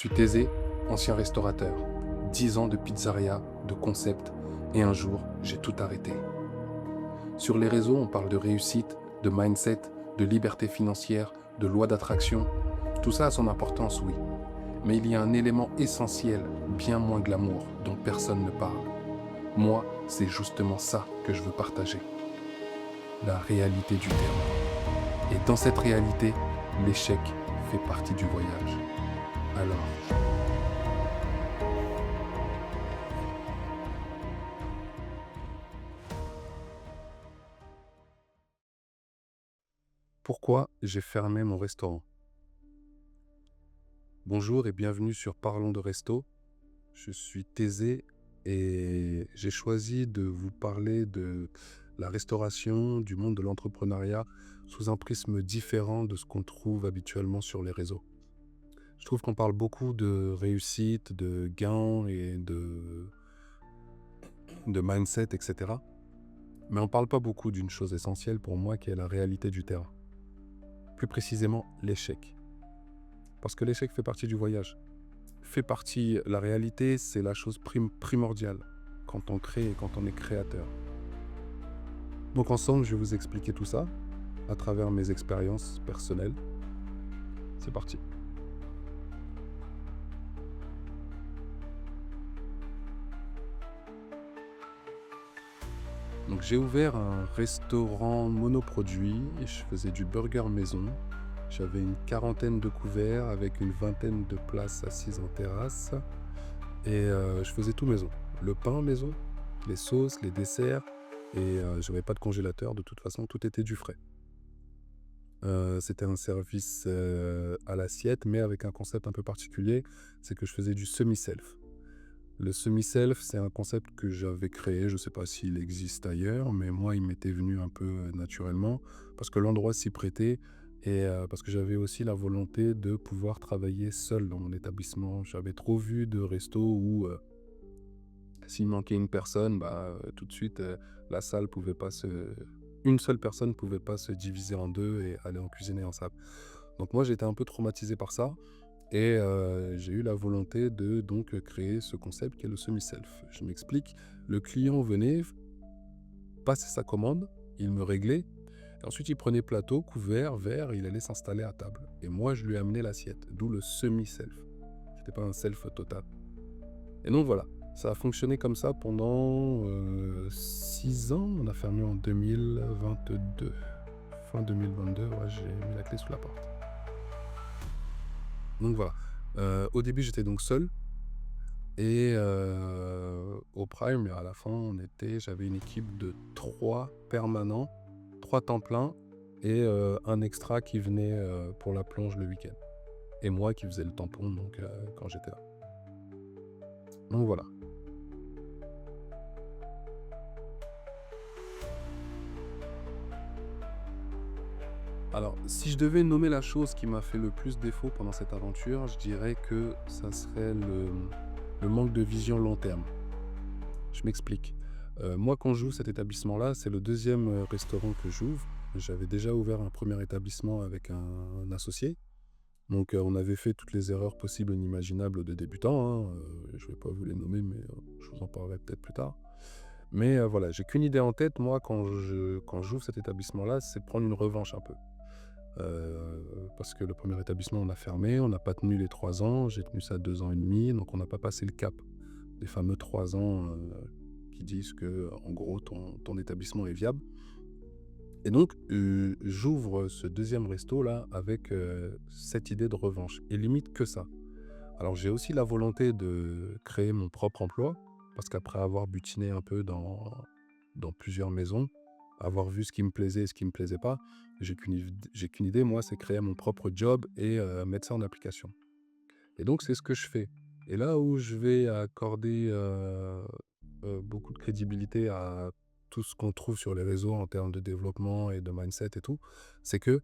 suis Thésée, ancien restaurateur. 10 ans de pizzeria, de concept, et un jour, j'ai tout arrêté. Sur les réseaux, on parle de réussite, de mindset, de liberté financière, de loi d'attraction. Tout ça a son importance, oui. Mais il y a un élément essentiel, bien moins glamour, dont personne ne parle. Moi, c'est justement ça que je veux partager. La réalité du terrain. Et dans cette réalité, l'échec fait partie du voyage. Alors, pourquoi j'ai fermé mon restaurant? Bonjour et bienvenue sur Parlons de Resto. Je suis Thésée et j'ai choisi de vous parler de la restauration, du monde de l'entrepreneuriat sous un prisme différent de ce qu'on trouve habituellement sur les réseaux. Je trouve qu'on parle beaucoup de réussite, de gains et de mindset, etc. Mais on ne parle pas beaucoup d'une chose essentielle pour moi qui est la réalité du terrain. Plus précisément, l'échec. Parce que l'échec fait partie du voyage. La réalité, c'est la chose primordiale quand on crée et quand on est créateur. Donc ensemble, je vais vous expliquer tout ça à travers mes expériences personnelles. C'est parti. Donc j'ai ouvert un restaurant monoproduit et je faisais du burger maison. J'avais une quarantaine de couverts avec une vingtaine de places assises en terrasse. Et je faisais tout maison. Le pain maison, les sauces, les desserts. Et je n'avais pas de congélateur, de toute façon, tout était du frais. C'était un service à l'assiette, mais avec un concept un peu particulier, c'est que je faisais du semi-self. Le semi-self, c'est un concept que j'avais créé, je ne sais pas s'il existe ailleurs, mais moi, il m'était venu un peu naturellement, parce que l'endroit s'y prêtait, et parce que j'avais aussi la volonté de pouvoir travailler seul dans mon établissement. J'avais trop vu de restos où s'il manquait une personne, tout de suite, la salle pouvait pas se... Une seule personne ne pouvait pas se diviser en deux et aller en cuisiner ensemble. Donc moi, j'étais un peu traumatisé par ça. Et j'ai eu la volonté de donc créer ce concept qui est le semi-self. Je m'explique, le client venait, passait sa commande, il me réglait, et ensuite il prenait plateau, couvert, verre, il allait s'installer à table. Et moi, je lui amenais l'assiette, d'où le semi-self. C'était pas un self total. Et donc voilà, ça a fonctionné comme ça pendant 6 ans. On a fermé en 2022. Fin 2022, ouais, j'ai mis la clé sous la porte. Donc voilà. Au début, j'étais donc seul. Et au prime, à la fin, j'avais une équipe de 3 permanents, 3 temps plein et un extra qui venait pour la plonge le week-end. Et moi qui faisais le tampon donc, quand j'étais là. Donc voilà. Alors, si je devais nommer la chose qui m'a fait le plus défaut pendant cette aventure, je dirais que ça serait le manque de vision long terme. Je m'explique. Moi, quand j'ouvre cet établissement-là, c'est le deuxième restaurant que j'ouvre. J'avais déjà ouvert un premier établissement avec un associé. Donc, on avait fait toutes les erreurs possibles et inimaginables de débutants, hein. Je ne vais pas vous les nommer, mais je vous en parlerai peut-être plus tard. Mais voilà, j'ai qu'une idée en tête, moi, quand j'ouvre cet établissement-là, c'est de prendre une revanche un peu. Parce que le premier établissement, on a fermé, on n'a pas tenu les 3 ans, j'ai tenu ça 2 ans et demi, donc on n'a pas passé le cap des fameux 3 ans qui disent que, en gros, ton établissement est viable. Et donc, j'ouvre ce deuxième resto-là avec cette idée de revanche, et limite que ça. Alors, j'ai aussi la volonté de créer mon propre emploi, parce qu'après avoir butiné un peu dans plusieurs maisons, avoir vu ce qui me plaisait et ce qui me plaisait pas, j'ai qu'une idée, moi, c'est créer mon propre job et mettre ça en application. Et donc, c'est ce que je fais. Et là où je vais accorder beaucoup de crédibilité à tout ce qu'on trouve sur les réseaux en termes de développement et de mindset et tout, c'est que,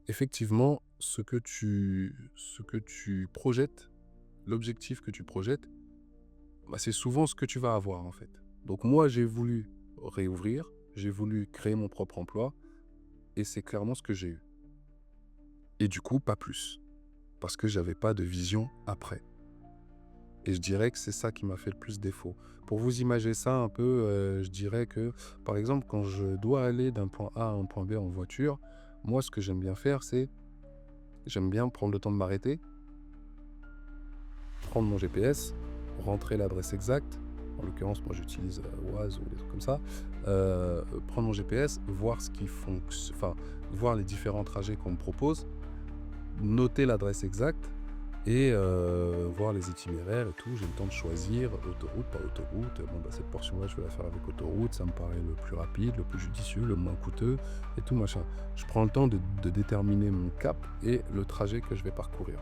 effectivement, ce que tu projettes, l'objectif que tu projettes, c'est souvent ce que tu vas avoir, en fait. Donc moi, j'ai voulu réouvrir, j'ai voulu créer mon propre emploi, et c'est clairement ce que j'ai eu. Et du coup, pas plus. Parce que j'avais pas de vision après. Et je dirais que c'est ça qui m'a fait le plus défaut. Pour vous imager ça un peu, je dirais que, par exemple, quand je dois aller d'un point A à un point B en voiture, moi, ce que j'aime bien faire, c'est j'aime bien prendre le temps de m'arrêter, prendre mon GPS, rentrer l'adresse exacte. En l'occurrence, moi, j'utilise Waze ou des trucs comme ça. Prendre mon GPS, voir ce qui fonctionne, enfin, voir les différents trajets qu'on me propose, noter l'adresse exacte et voir les itinéraires et tout. J'ai le temps de choisir autoroute, pas autoroute. Bon, bah, cette portion-là, je vais la faire avec autoroute. Ça me paraît le plus rapide, le plus judicieux, le moins coûteux et tout machin. Je prends le temps de déterminer mon cap et le trajet que je vais parcourir.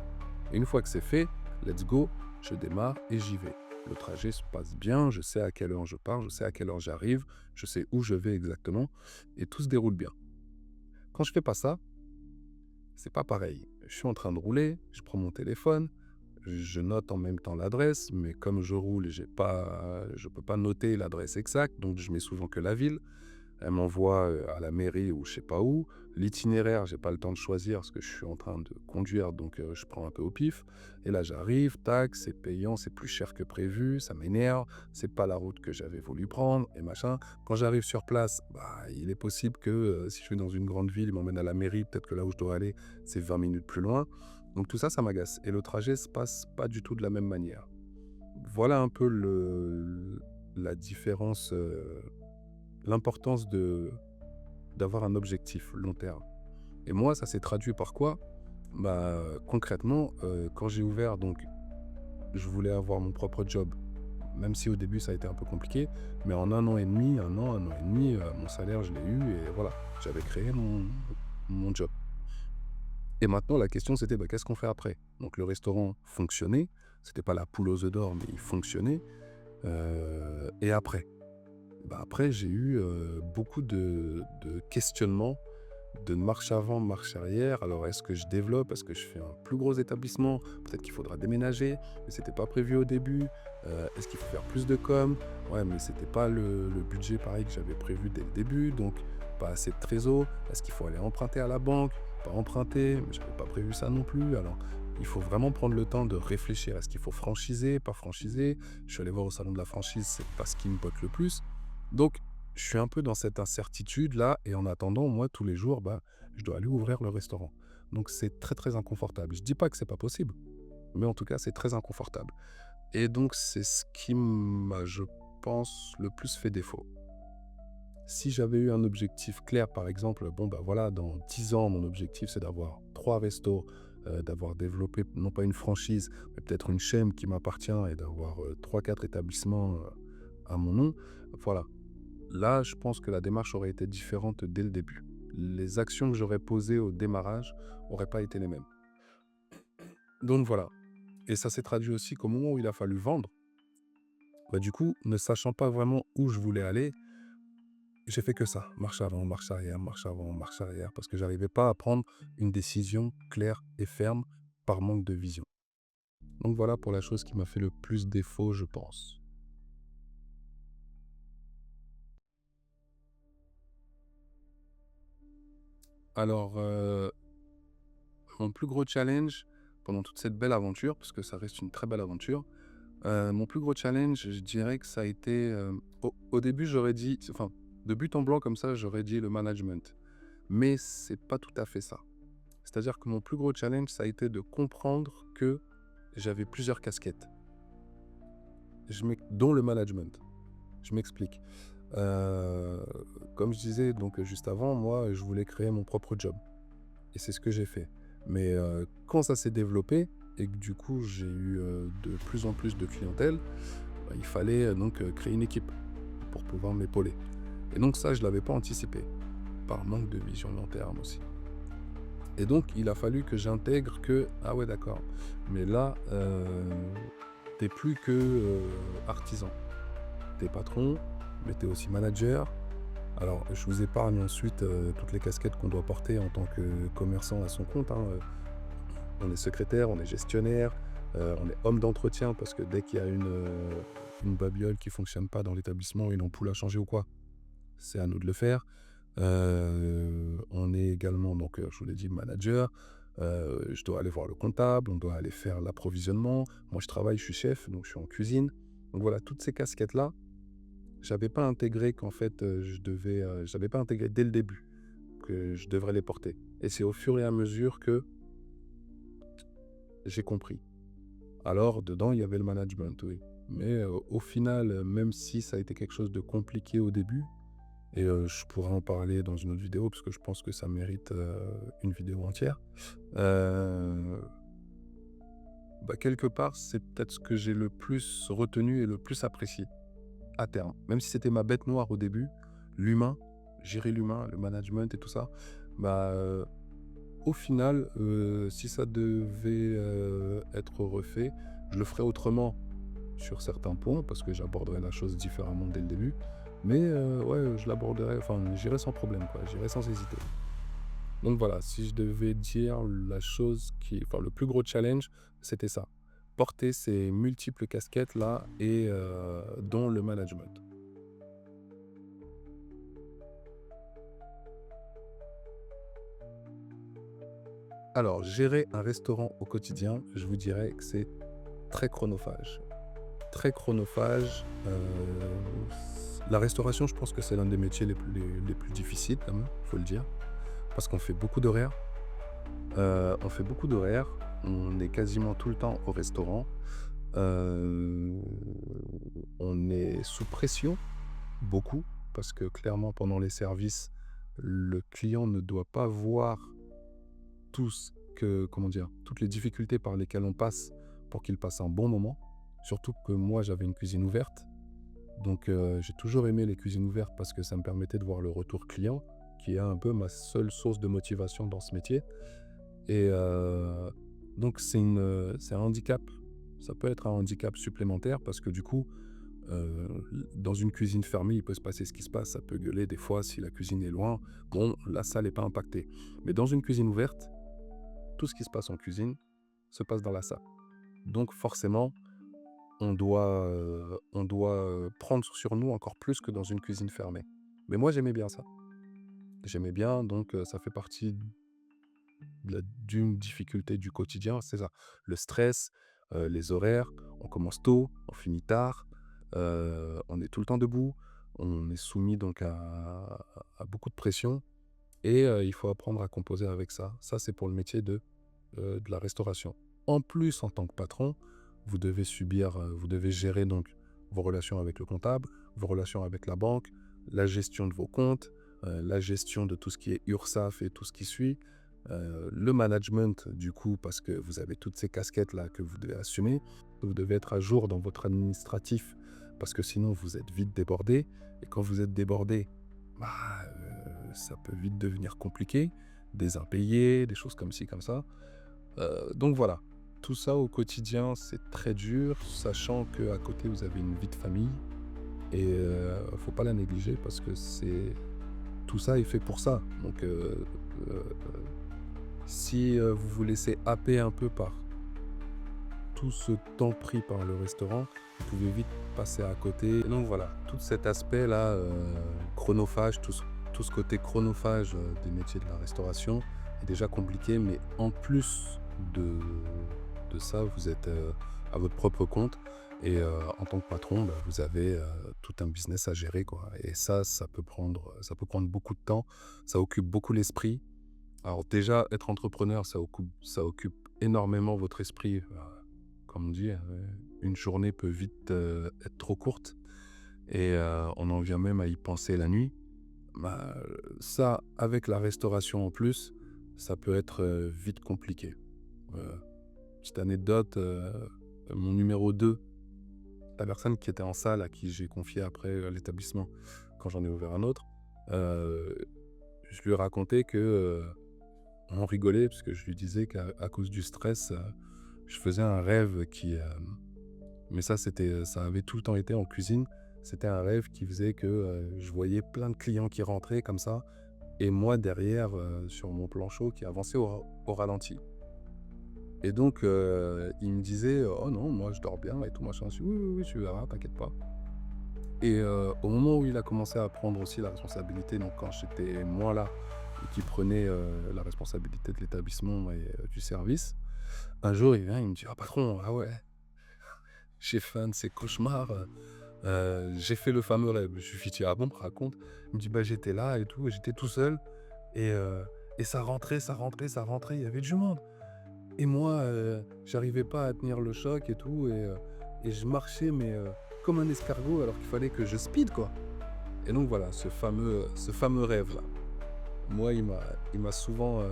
Et une fois que c'est fait, let's go, je démarre et j'y vais. Le trajet se passe bien, je sais à quelle heure je pars, je sais à quelle heure j'arrive, je sais où je vais exactement et tout se déroule bien. Quand je fais pas ça, c'est pas pareil. Je suis en train de rouler, je prends mon téléphone, je note en même temps l'adresse, mais comme je roule, je peux pas noter l'adresse exacte, donc je mets souvent que la ville. Elle m'envoie à la mairie ou je sais pas où. L'itinéraire, j'ai pas le temps de choisir parce que je suis en train de conduire, donc je prends un peu au pif. Et là, j'arrive, tac, c'est payant, c'est plus cher que prévu, ça m'énerve, c'est pas la route que j'avais voulu prendre et machin. Quand j'arrive sur place, bah, il est possible que si je suis dans une grande ville, il m'emmène à la mairie, peut-être que là où je dois aller, c'est 20 minutes plus loin. Donc tout ça, ça m'agace. Et le trajet se passe pas du tout de la même manière. Voilà un peu la différence, l'importance d'avoir un objectif long terme. Et moi, ça s'est traduit par quoi? Bah, concrètement, quand j'ai ouvert, donc, je voulais avoir mon propre job. Même si au début, ça a été un peu compliqué, mais en un an et demi, mon salaire, je l'ai eu et voilà, j'avais créé mon job. Et maintenant, la question, c'était, bah, qu'est-ce qu'on fait après? Donc le restaurant fonctionnait, c'était pas la poule aux œufs d'or, mais il fonctionnait. Et après? Bah, après, j'ai eu beaucoup de questionnements, de marche avant, marche arrière. Alors, est-ce que je développe? Est-ce que je fais un plus gros établissement? Peut-être qu'il faudra déménager, mais c'était pas prévu au début. Est-ce qu'il faut faire plus de com? Ouais, mais c'était pas le budget pareil que j'avais prévu dès le début, donc pas assez de trésor. Est-ce qu'il faut aller emprunter à la banque? Pas emprunter, mais j'avais pas prévu ça non plus. Alors, il faut vraiment prendre le temps de réfléchir. Est-ce qu'il faut franchiser, pas franchiser? Je suis allé voir au salon de la franchise, c'est pas ce qui me botte le plus. Donc, je suis un peu dans cette incertitude-là et en attendant, moi, tous les jours, bah, je dois aller ouvrir le restaurant. Donc, c'est très, très inconfortable. Je dis pas que c'est pas possible, mais en tout cas, c'est très inconfortable. Et donc, c'est ce qui m'a, je pense, le plus fait défaut. Si j'avais eu un objectif clair, par exemple, bon, bah voilà, dans 10 ans, mon objectif, c'est d'avoir 3 restos, d'avoir développé, non pas une franchise, mais peut-être une chaîne qui m'appartient et d'avoir 3-4 établissements à mon nom. Voilà. Là, je pense que la démarche aurait été différente dès le début. Les actions que j'aurais posées au démarrage n'auraient pas été les mêmes. Donc voilà. Et ça s'est traduit aussi qu'au moment où il a fallu vendre, bah du coup, ne sachant pas vraiment où je voulais aller, j'ai fait que ça. Marche avant, marche arrière, marche avant, marche arrière, parce que j'arrivais pas à prendre une décision claire et ferme par manque de vision. Donc voilà pour la chose qui m'a fait le plus défaut, je pense. Alors, mon plus gros challenge pendant toute cette belle aventure, parce que ça reste une très belle aventure, mon plus gros challenge, je dirais que ça a été, au début, j'aurais dit, enfin, de but en blanc comme ça, j'aurais dit le management. Mais c'est pas tout à fait ça. C'est-à-dire que mon plus gros challenge, ça a été de comprendre que j'avais plusieurs casquettes, dont le management. Je m'explique. Heu, Comme je disais donc juste avant, moi, je voulais créer mon propre job et c'est ce que j'ai fait. Mais quand ça s'est développé et que du coup, j'ai eu, de plus en plus de clientèle, bah, il fallait donc créer une équipe pour pouvoir m'épauler. Et donc ça, je l'avais pas anticipé, par manque de vision long terme aussi. Et donc, il a fallu que j'intègre que, ah ouais, d'accord, mais là, tu plus que artisan. Tu es patron, mais tu es aussi manager. Alors, je vous épargne ensuite toutes les casquettes qu'on doit porter en tant que commerçant à son compte, hein. On est secrétaire, on est gestionnaire, on est homme d'entretien parce que dès qu'il y a une babiole qui fonctionne pas dans l'établissement, une ampoule à changer ou quoi, c'est à nous de le faire. On est également, donc je vous l'ai dit, manager. Je dois aller voir le comptable, on doit aller faire l'approvisionnement. Moi, je travaille, je suis chef, donc je suis en cuisine. Donc voilà, toutes ces casquettes-là, j'avais pas intégré qu'en fait, j'avais pas intégré dès le début que je devrais les porter. Et c'est au fur et à mesure que j'ai compris. Alors, dedans, il y avait le management, oui. Mais au final, même si ça a été quelque chose de compliqué au début, et je pourrais en parler dans une autre vidéo, parce que je pense que ça mérite une vidéo entière, quelque part, c'est peut-être ce que j'ai le plus retenu et le plus apprécié à terme. Même si c'était ma bête noire au début, l'humain, gérer l'humain, le management et tout ça, bah, au final, si ça devait être refait, je le ferais autrement sur certains points, parce que j'aborderais la chose différemment dès le début. Mais ouais, je l'aborderais, enfin, j'irais sans problème, quoi, j'irais sans hésiter. Donc voilà, si je devais dire la chose enfin, le plus gros challenge, c'était ça. Porter ces multiples casquettes-là et dont le management. Alors, gérer un restaurant au quotidien, je vous dirais que c'est très chronophage. Très chronophage. La restauration, je pense que c'est l'un des métiers les plus difficiles, quand même, il faut le dire. Parce qu'on fait beaucoup d'horaires. On est quasiment tout le temps au restaurant. On est sous pression, beaucoup, parce que clairement, pendant les services, le client ne doit pas voir toutes les difficultés par lesquelles on passe pour qu'il passe un bon moment. Surtout que moi, j'avais une cuisine ouverte. Donc, j'ai toujours aimé les cuisines ouvertes parce que ça me permettait de voir le retour client, qui est un peu ma seule source de motivation dans ce métier. Et donc, c'est un handicap. Ça peut être un handicap supplémentaire parce que du coup, dans une cuisine fermée, il peut se passer ce qui se passe. Ça peut gueuler des fois si la cuisine est loin. Bon, la salle n'est pas impactée. Mais dans une cuisine ouverte, tout ce qui se passe en cuisine se passe dans la salle. Donc forcément, on doit prendre sur nous encore plus que dans une cuisine fermée. Mais moi, j'aimais bien ça. J'aimais bien, donc ça fait partie d'une difficulté du quotidien, c'est ça. Le stress, les horaires, on commence tôt, on finit tard, on est tout le temps debout, on est soumis donc à beaucoup de pression et il faut apprendre à composer avec ça. Ça, c'est pour le métier de la restauration. En plus, en tant que patron, vous devez gérer donc vos relations avec le comptable, vos relations avec la banque, la gestion de vos comptes, la gestion de tout ce qui est URSSAF et tout ce qui suit, le management du coup, parce que vous avez toutes ces casquettes-là que vous devez assumer. Vous devez être à jour dans votre administratif parce que sinon vous êtes vite débordé. Et quand vous êtes débordé, ça peut vite devenir compliqué, des impayés, des choses comme ci, comme ça. Donc voilà, tout ça au quotidien, c'est très dur, sachant qu'à côté, vous avez une vie de famille. Et faut pas la négliger parce que tout ça est fait pour ça. Donc si vous vous laissez happer un peu par tout ce temps pris par le restaurant, vous pouvez vite passer à côté. Et donc voilà, tout cet aspect-là, chronophage, tout ce côté chronophage des métiers de la restauration est déjà compliqué, mais en plus de ça, vous êtes à votre propre compte et en tant que patron, vous avez tout un business à gérer, quoi. Et ça peut prendre beaucoup de temps, ça occupe beaucoup l'esprit. Alors déjà, être entrepreneur, ça occupe énormément votre esprit. Comme on dit, une journée peut vite être trop courte et on en vient même à y penser la nuit. Ça, avec la restauration en plus, ça peut être vite compliqué. Petite anecdote, mon numéro 2, la personne qui était en salle, à qui j'ai confié après l'établissement, quand j'en ai ouvert un autre, je lui ai raconté que... on rigolait parce que je lui disais qu'à cause du stress, je faisais un rêve mais ça avait tout le temps été en cuisine. C'était un rêve qui faisait que je voyais plein de clients qui rentraient comme ça et moi derrière sur mon planchon qui avançait au ralenti. Et donc il me disait oh non, moi je dors bien et tout machin. Je dis oui, tu verras, t'inquiète pas. Et au moment où il a commencé à prendre aussi la responsabilité, donc quand j'étais moins là, qui prenait la responsabilité de l'établissement et du service. Un jour, il vient, il me dit: «Ah patron, ah ouais, j'ai fait un de ces cauchemars, j'ai fait le fameux rêve». Je lui dis: «Ah bon? Raconte». Il me dit: «Bah, j'étais là et tout, et j'étais tout seul et heu et ça rentrait, ça rentrait, ça rentrait, il y avait du monde et moi, j'arrivais pas à tenir le choc et tout et je marchais mais comme un escargot alors qu'il fallait que je speed, quoi». Et donc voilà, ce fameux rêve-là, moi, il m'a souvent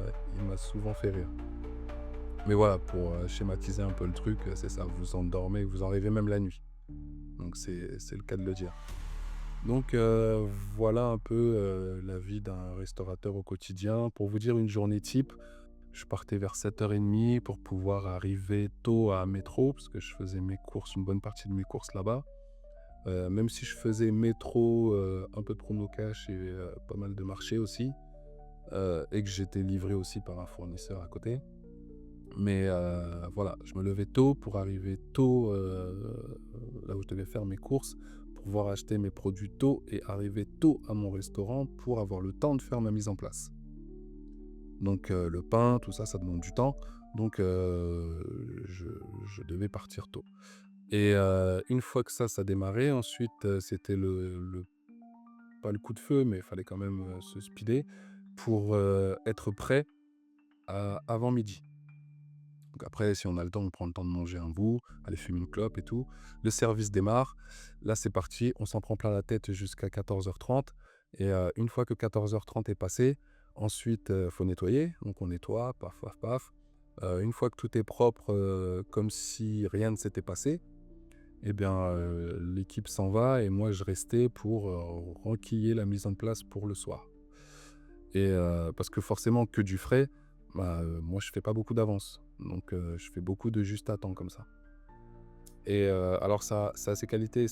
fait rire. Mais voilà, pour schématiser un peu le truc, c'est ça, vous endormez, vous en rêvez même la nuit. Donc c'est le cas de le dire. Donc voilà un peu la vie d'un restaurateur au quotidien. Pour vous dire une journée type, je partais vers 7h30 pour pouvoir arriver tôt à métro, parce que je faisais mes courses, une bonne partie de mes courses là-bas. Même si je faisais métro, un peu de promo cash et pas mal de marchés aussi, et que j'étais livré aussi par un fournisseur à côté. Mais voilà, je me levais tôt pour arriver tôt, là où je devais faire mes courses, pour pouvoir acheter mes produits tôt et arriver tôt à mon restaurant pour avoir le temps de faire ma mise en place. Donc le pain, tout ça, ça demande du temps. Donc je devais partir tôt. Et une fois que ça démarrait, ensuite, c'était le pas le coup de feu, mais il fallait quand même, se speeder pour, être prêt à avant midi. Donc après, si on a le temps, on prend le temps de manger un bout, aller fumer une clope et tout. Le service démarre. Là, c'est parti, on s'en prend plein la tête jusqu'à 14h30 et une fois que 14h30 est passé, ensuite, faut nettoyer. Donc on nettoie, paf, paf, paf. Une fois que tout est propre, comme si rien ne s'était passé, eh bien, l'équipe s'en va et moi je restais pour, renquiller la mise en place pour le soir. Et parce que forcément que du frais, bah, moi je fais pas beaucoup d'avance. Donc je fais beaucoup de juste à temps comme ça. Et alors ça a ses qualités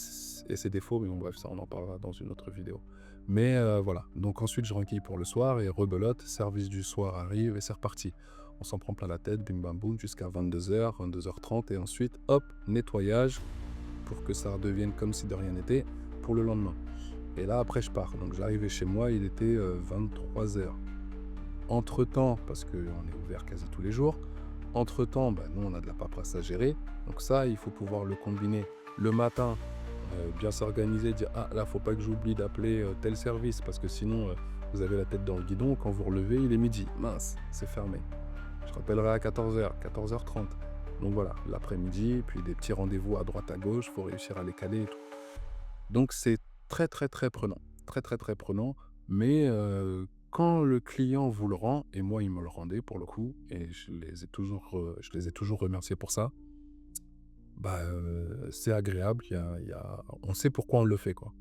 et ses défauts, mais bon bref, ça on en parlera dans une autre vidéo. Mais voilà, donc ensuite je renquille pour le soir et rebelote, service du soir arrive et c'est reparti. On s'en prend plein la tête, bim bam boum, jusqu'à 22h, 22h30 et ensuite hop, nettoyage pour que ça redevienne comme si de rien n'était pour le lendemain. Et là après je pars, donc j'arrivais chez moi, il était 23h. Entre-temps, parce qu'on est ouvert quasi tous les jours, entre-temps, bah, nous, on a de la paperasse à gérer. Donc ça, il faut pouvoir le combiner le matin, bien s'organiser, dire: «Ah, là, faut pas que j'oublie d'appeler tel service, parce que sinon, vous avez la tête dans le guidon. Quand vous relevez, il est midi. Mince, c'est fermé. Je rappellerai à 14h, 14h30». Donc voilà, l'après-midi, puis des petits rendez-vous à droite, à gauche, faut réussir à les caler et tout. Donc c'est très, très, très prenant. Très, très, très prenant. Mais quand le client vous le rend, et moi il me le rendait pour le coup, et je les ai toujours remerciés pour ça, bah, c'est agréable, on sait pourquoi on le fait, quoi.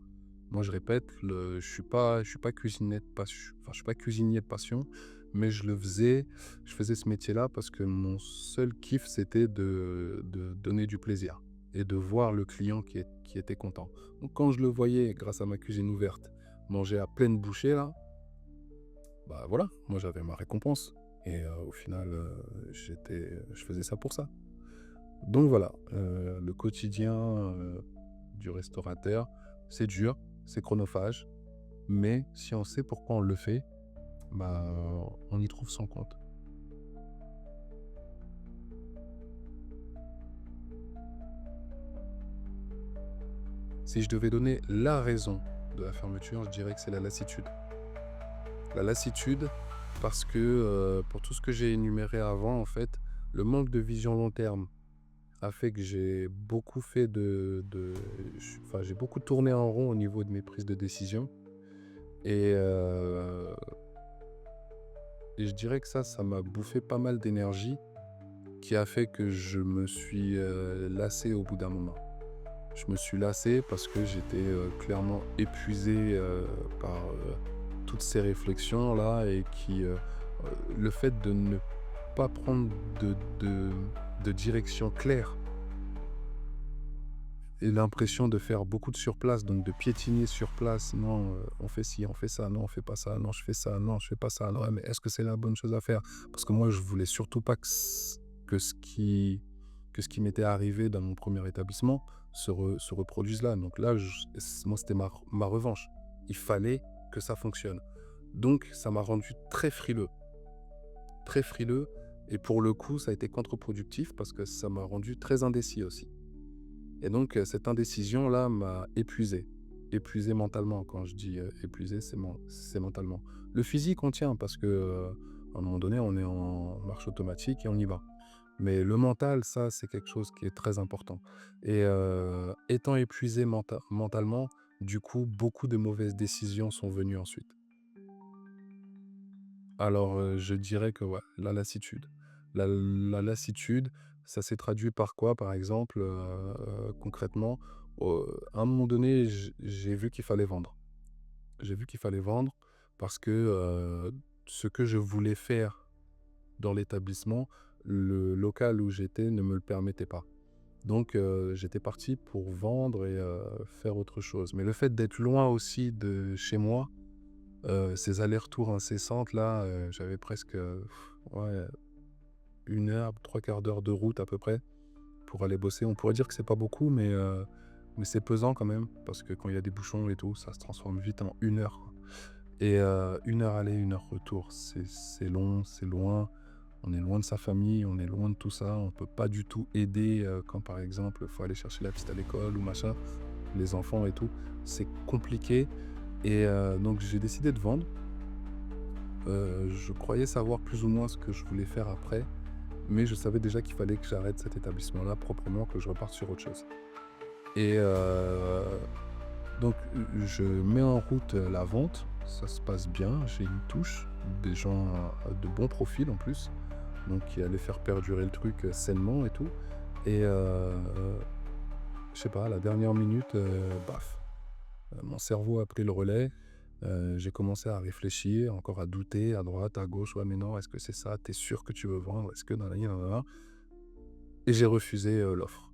Moi je répète, je suis pas cuisinier de passion, enfin je suis pas cuisinier de passion, mais je faisais ce métier-là parce que mon seul kiff c'était de donner du plaisir et de voir le client qui était content. Donc quand je le voyais, grâce à ma cuisine ouverte, manger à pleine bouchée là, bah voilà, moi j'avais ma récompense. Et au final, je faisais ça pour ça. Donc voilà, le quotidien du restaurateur, c'est dur, c'est chronophage, mais si on sait pourquoi on le fait, bah, on y trouve son compte. Si je devais donner la raison de la fermeture, je dirais que c'est la lassitude. La lassitude parce que, pour tout ce que j'ai énuméré avant, en fait, le manque de vision long terme a fait que j'ai beaucoup fait enfin, j'ai beaucoup tourné en rond au niveau de mes prises de décision et je dirais que ça m'a bouffé pas mal d'énergie qui a fait que je me suis, lassé au bout d'un moment. Je me suis lassé parce que j'étais, clairement épuisé, par, toutes ces réflexions-là et le fait de ne pas prendre de direction claire et l'impression de faire beaucoup de sur place, donc de piétiner sur place. Non, on fait ci, on fait ça, non, on fait pas ça, non, je fais ça, non, je fais pas ça. Ouais, mais est-ce que c'est la bonne chose à faire? Parce que moi, je voulais surtout pas que ce qui m'était arrivé dans mon premier établissement se reproduise là. Donc là, moi, c'était ma revanche. Il fallait que ça fonctionne. Donc ça m'a rendu très frileux et pour le coup, ça a été contre-productif parce que ça m'a rendu très indécis aussi. Et donc cette indécision-là m'a épuisé mentalement. Quand je dis, épuisé, c'est mentalement. Le physique, on tient parce que, à un moment donné, on est en marche automatique et on y va. Mais le mental, ça, c'est quelque chose qui est très important et étant épuisé mentalement, du coup, beaucoup de mauvaises décisions sont venues ensuite. Alors, je dirais que ouais, la lassitude. La lassitude, ça s'est traduit par quoi, par exemple, concrètement? À un moment donné, j'ai vu qu'il fallait vendre. J'ai vu qu'il fallait vendre parce que, ce que je voulais faire dans l'établissement, le local où j'étais ne me le permettait pas. Donc, j'étais parti pour vendre et faire autre chose. Mais le fait d'être loin aussi de chez moi, ces allers-retours incessantes là, j'avais presque, ouais, 1 heure, 3/4 d'heure de route à peu près pour aller bosser. On pourrait dire que c'est pas beaucoup, mais c'est pesant quand même parce que quand il y a des bouchons et tout, ça se transforme vite en 1 heure, quoi. Et 1 heure aller, 1 heure retour, c'est long, c'est loin. On est loin de sa famille, on est loin de tout ça. On peut pas du tout aider, quand par exemple, il faut aller chercher la petite à l'école ou machin, les enfants et tout. C'est compliqué et donc j'ai décidé de vendre. Je croyais savoir plus ou moins ce que je voulais faire après, mais je savais déjà qu'il fallait que j'arrête cet établissement-là proprement, que je reparte sur autre chose. Et donc je mets en route, la vente, ça se passe bien, j'ai une touche, des gens, de bon profil en plus, donc qui allaient faire perdurer le truc, sainement et tout et je sais pas, à la dernière minute, baf, mon cerveau a pris le relais. J'ai commencé à réfléchir, encore à douter à droite, à gauche. «Ouais, mais non, est-ce que c'est ça? T'es sûr que tu veux vendre? Est-ce que nanani nanana?» Et j'ai refusé, l'offre.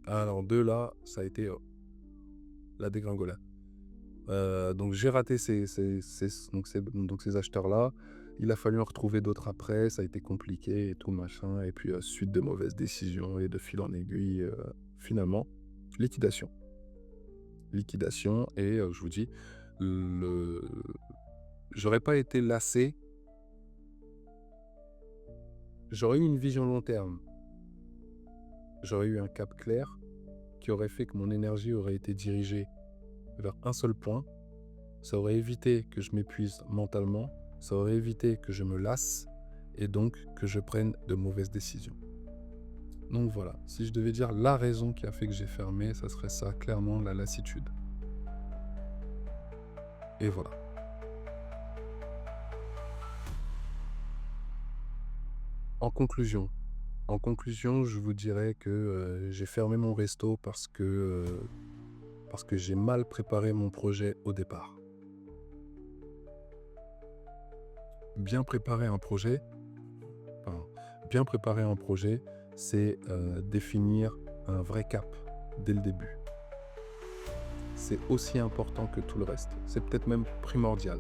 Alors de là, ça a été, la dégringolade. Donc j'ai raté ces acheteurs-là. Il a fallu en retrouver d'autres après, ça a été compliqué et tout machin et puis, suite de mauvaises décisions et de fil en aiguille, finalement, liquidation. Liquidation et je vous dis, le j'aurais pas été lassé, j'aurais eu une vision long terme. J'aurais eu un cap clair qui aurait fait que mon énergie aurait été dirigée vers un seul point. Ça aurait évité que je m'épuise mentalement, ça aurait évité que je me lasse et donc que je prenne de mauvaises décisions. Donc voilà, si je devais dire la raison qui a fait que j'ai fermé, ça serait ça, clairement la lassitude. Et voilà. En conclusion, je vous dirais que j'ai fermé mon resto parce que j'ai mal préparé mon projet au départ. Bien préparer un projet, enfin, bien préparer un projet, c'est définir un vrai cap dès le début. C'est aussi important que tout le reste. C'est peut-être même primordial.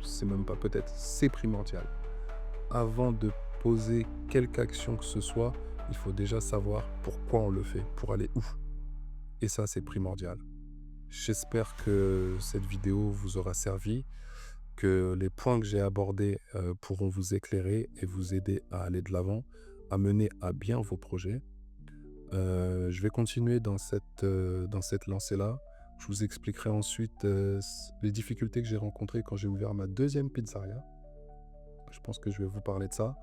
C'est même pas peut-être, c'est primordial. Avant de poser quelque action que ce soit, il faut déjà savoir pourquoi on le fait, pour aller où. Et ça, c'est primordial. J'espère que cette vidéo vous aura servi, que les points que j'ai abordés pourront vous éclairer et vous aider à aller de l'avant, à mener à bien vos projets. Je vais continuer dans cette lancée-là. Je vous expliquerai ensuite les difficultés que j'ai rencontrées quand j'ai ouvert ma deuxième pizzeria. Je pense que je vais vous parler de ça.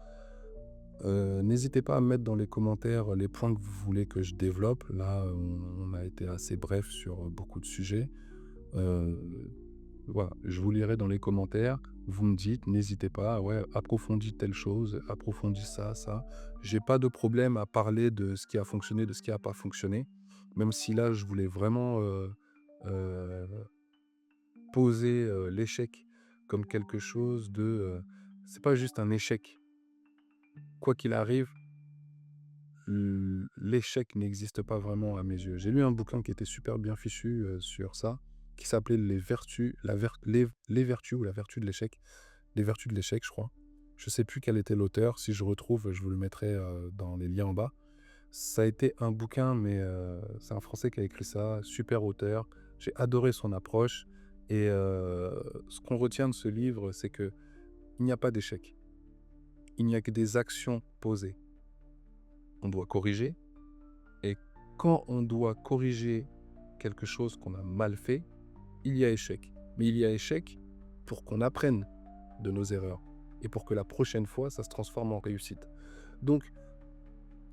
N'hésitez pas à mettre dans les commentaires les points que vous voulez que je développe. Là, on a été assez bref sur beaucoup de sujets. Voilà, je vous lirai dans les commentaires. Vous me dites, n'hésitez pas, ouais, approfondis telle chose, approfondis ça, ça. J'ai pas de problème à parler de ce qui a fonctionné, de ce qui a pas fonctionné. Même si là, je voulais vraiment euh, poser l'échec comme quelque chose de. C'est pas juste un échec. Quoi qu'il arrive, l'échec n'existe pas vraiment à mes yeux. J'ai lu un bouquin qui était super bien fichu sur ça, qui s'appelait Les vertus, les vertus ou la vertu de l'échec. Les vertus de l'échec, je crois. Je sais plus quel était l'auteur. Si je retrouve, je vous le mettrai dans les liens en bas. Ça a été un bouquin, mais c'est un Français qui a écrit ça. Super auteur. J'ai adoré son approche. Et ce qu'on retient de ce livre, c'est que il n'y a pas d'échec. Il n'y a que des actions posées. On doit corriger. Et quand on doit corriger quelque chose qu'on a mal fait, il y a échec. Mais il y a échec pour qu'on apprenne de nos erreurs et pour que la prochaine fois, ça se transforme en réussite. Donc,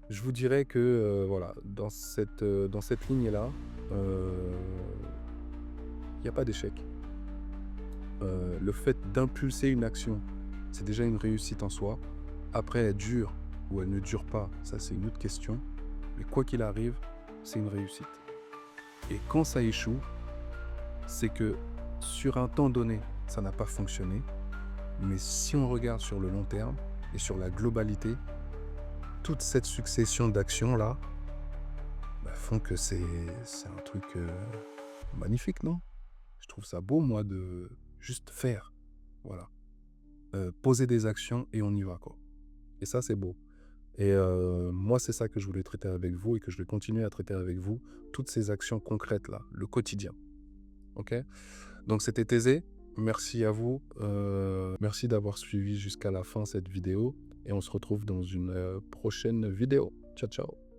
je vous dirais que voilà, dans cette ligne-là, euh, il n'y a pas d'échec. Le fait d'impulser une action, c'est déjà une réussite en soi. Après, elle dure ou elle ne dure pas, ça c'est une autre question. Mais quoi qu'il arrive, c'est une réussite. Et quand ça échoue, c'est que sur un temps donné, ça n'a pas fonctionné. Mais si on regarde sur le long terme et sur la globalité, toute cette succession d'actions-là font que c'est un truc magnifique, non? Je trouve ça beau, moi, de juste faire. Voilà. Poser des actions et on y va, quoi. Et ça, c'est beau. Et moi, c'est ça que je voulais traiter avec vous et que je vais continuer à traiter avec vous. Toutes ces actions concrètes-là, le quotidien. OK? Donc, c'était Thésée. Merci à vous. Merci d'avoir suivi jusqu'à la fin cette vidéo. Et on se retrouve dans une prochaine vidéo. Ciao, ciao.